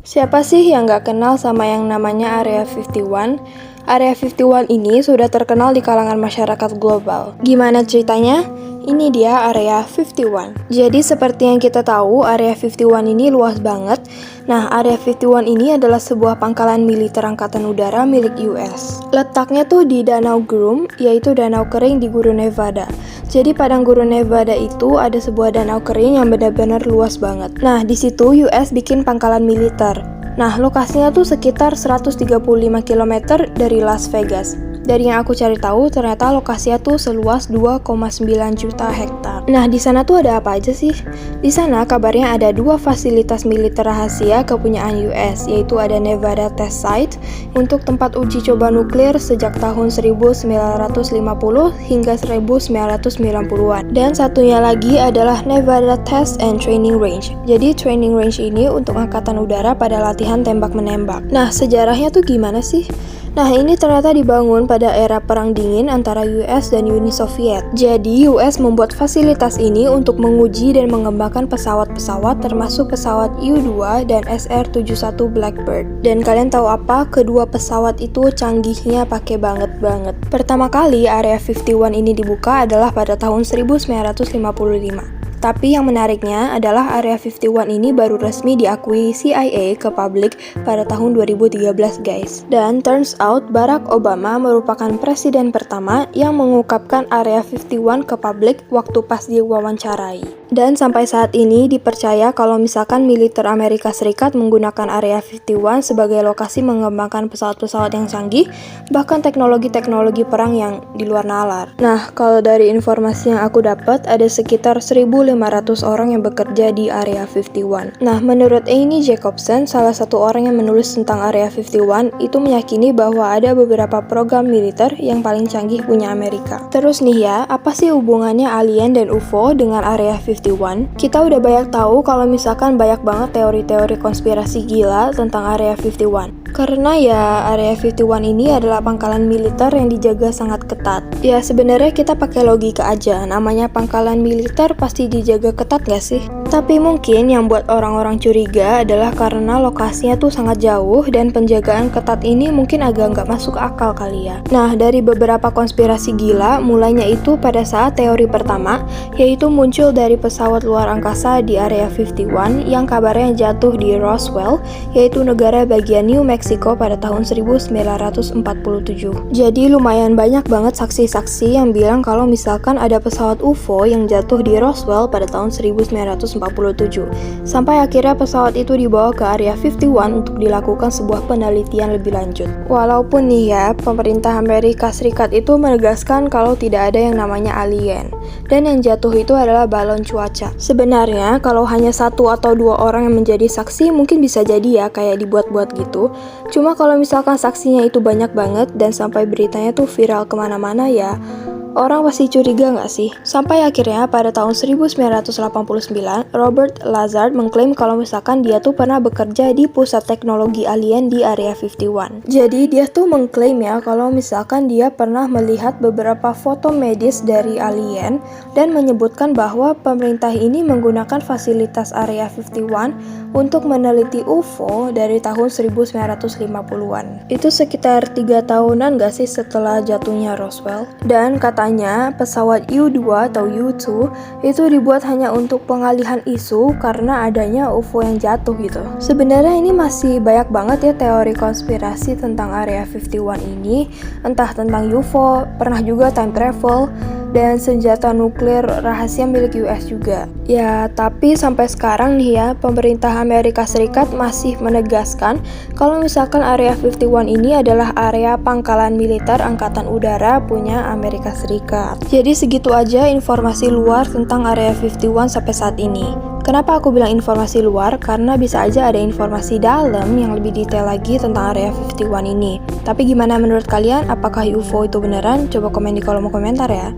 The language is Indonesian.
Siapa sih yang nggak kenal sama yang namanya Area 51? Area 51 ini sudah terkenal di kalangan masyarakat global. Gimana ceritanya? Ini dia Area 51. Jadi seperti yang kita tahu, Area 51 ini luas banget. Nah, Area 51 ini adalah sebuah pangkalan militer angkatan udara milik US. Letaknya tuh di Danau Groom, yaitu danau kering di Gurun Nevada. Jadi padang gurun Nevada itu ada sebuah danau kering yang benar-benar luas banget. Nah, di situ US bikin pangkalan militer. Nah, lokasinya tuh sekitar 135 km dari Las Vegas. Dari yang aku cari tahu, ternyata lokasinya tuh seluas 2,9 juta hektar. Nah, di sana tuh ada apa aja sih? Di sana kabarnya ada dua fasilitas militer rahasia kepunyaan US, yaitu ada Nevada Test Site untuk tempat uji coba nuklir sejak tahun 1950 hingga 1990-an. Dan satunya lagi adalah Nevada Test and Training Range. Jadi training range ini untuk angkatan udara pada latihan tembak-menembak. Nah, sejarahnya tuh gimana sih? Nah, ini ternyata dibangun pada era Perang Dingin antara US dan Uni Soviet. Jadi, US membuat fasilitas ini untuk menguji dan mengembangkan pesawat-pesawat termasuk pesawat U-2 dan SR-71 Blackbird. Dan kalian tahu apa? Kedua pesawat itu canggihnya pakai banget. Pertama kali Area 51 ini dibuka adalah pada tahun 1955. Tapi yang menariknya adalah Area 51 ini baru resmi diakui CIA ke publik pada tahun 2013 guys. Dan turns out Barack Obama merupakan presiden pertama yang mengungkapkan Area 51 ke publik waktu pas diwawancarai. Dan sampai saat ini dipercaya kalau misalkan militer Amerika Serikat menggunakan Area 51 sebagai lokasi mengembangkan pesawat-pesawat yang canggih, bahkan teknologi-teknologi perang yang di luar nalar. Nah, kalau dari informasi yang aku dapat, ada sekitar 1.500 orang yang bekerja di Area 51. Nah, menurut Amy Jacobson, salah satu orang yang menulis tentang Area 51, itu meyakini bahwa ada beberapa program militer yang paling canggih punya Amerika. Terus nih ya, apa sih hubungannya alien dan UFO dengan Area 51? Kita udah banyak tahu kalau misalkan banyak banget teori-teori konspirasi gila tentang Area 51. Karena ya, Area 51 ini adalah pangkalan militer yang dijaga sangat ketat. Ya, sebenarnya kita pakai logika aja, namanya pangkalan militer pasti dijaga ketat gak sih? Tapi mungkin yang buat orang-orang curiga adalah karena lokasinya tuh sangat jauh dan penjagaan ketat ini mungkin agak nggak masuk akal kali ya. Nah, dari beberapa konspirasi gila, mulainya itu pada saat teori pertama, yaitu muncul dari pesawat luar angkasa di Area 51 yang kabarnya jatuh di Roswell, yaitu negara bagian New Mexico pada tahun 1947. Jadi lumayan banyak banget saksi-saksi yang bilang kalau misalkan ada pesawat UFO yang jatuh di Roswell pada tahun 1947. Sampai akhirnya pesawat itu dibawa ke Area 51 untuk dilakukan sebuah penelitian lebih lanjut. Walaupun nih ya, pemerintah Amerika Serikat itu menegaskan kalau tidak ada yang namanya alien. Dan yang jatuh itu adalah balon cuaca. Sebenarnya kalau hanya satu atau dua orang yang menjadi saksi mungkin bisa jadi ya kayak dibuat-buat gitu. Cuma kalau misalkan saksinya itu banyak banget dan sampai beritanya tuh viral kemana-mana ya, orang pasti curiga nggak sih? Sampai akhirnya pada tahun 1989, Robert Lazar mengklaim kalau misalkan dia tuh pernah bekerja di pusat teknologi alien di Area 51. Jadi dia tuh mengklaim ya kalau misalkan dia pernah melihat beberapa foto medis dari alien dan menyebutkan bahwa pemerintah ini menggunakan fasilitas Area 51 untuk meneliti UFO dari tahun 1950-an. Itu sekitar 3 tahunan nggak sih setelah jatuhnya Roswell? Dan katanya pesawat U-2 atau U-2 itu dibuat hanya untuk pengalihan isu karena adanya UFO yang jatuh gitu. Sebenarnya ini masih banyak banget ya teori konspirasi tentang Area 51 ini, entah tentang UFO, pernah juga time travel, dan senjata nuklir rahasia milik US juga. Ya, tapi sampai sekarang nih ya, pemerintah Amerika Serikat masih menegaskan kalau misalkan Area 51 ini adalah area pangkalan militer angkatan udara punya Amerika Serikat. Jadi segitu aja informasi luar tentang Area 51 sampai saat ini. Kenapa aku bilang informasi luar? Karena bisa aja ada informasi dalam yang lebih detail lagi tentang Area 51 ini. Tapi gimana menurut kalian? Apakah UFO itu beneran? Coba komen di kolom komentar ya.